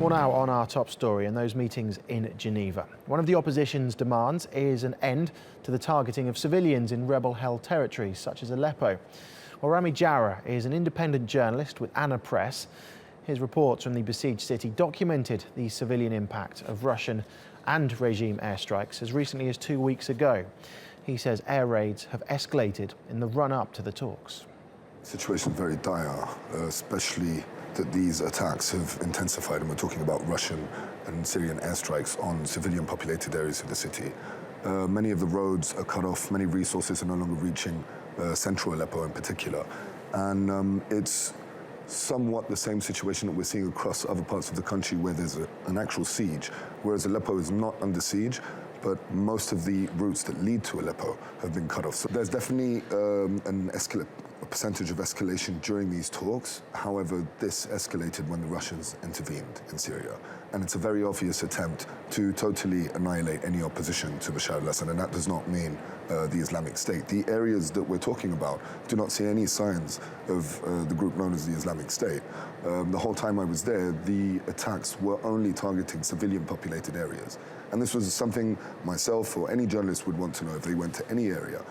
Well, now on our top story and those meetings in Geneva. One of the opposition's demands is an end to the targeting of civilians in rebel-held territories such as Aleppo. Well, Rami Jarrah is an independent journalist with Anna Press. His reports from the besieged city documented the civilian impact of Russian and regime airstrikes as recently as 2 weeks ago. He says air raids have escalated in the run-up to the talks. The situation is very dire, especially that these attacks have intensified, and we're talking about Russian and Syrian airstrikes on civilian populated areas of the city. Many of the roads are cut off, many resources are no longer reaching central Aleppo in particular. And it's somewhat the same situation that we're seeing across other parts of the country where there's an actual siege, whereas Aleppo is not under siege, but most of the routes that lead to Aleppo have been cut off. So there's definitely a percentage of escalation during these talks. However, this escalated when the Russians intervened in Syria. And it's a very obvious attempt to totally annihilate any opposition to Bashar al-Assad, and that does not mean the Islamic State. The areas that we're talking about do not see any signs of the group known as the Islamic State. The whole time I was there, the attacks were only targeting civilian populated areas. And this was something myself or any journalist would want to know if they went to any area.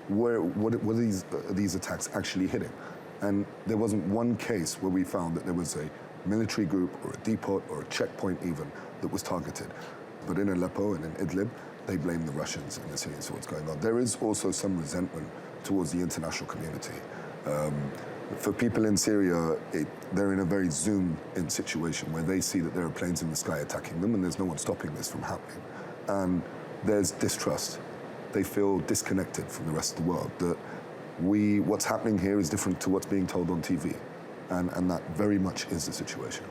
What were these attacks actually hitting? And there wasn't one case where we found that there was a military group or a depot or a checkpoint even that was targeted. But in Aleppo and in Idlib, they blame the Russians and the Syrians for what's going on. There is also some resentment towards the international community. For people in Syria, they're in a very zoomed-in situation where they see that there are planes in the sky attacking them and there's no one stopping this from happening. And there's distrust. They feel disconnected from the rest of the world, that what's happening here is different to what's being told on TV. And that very much is the situation.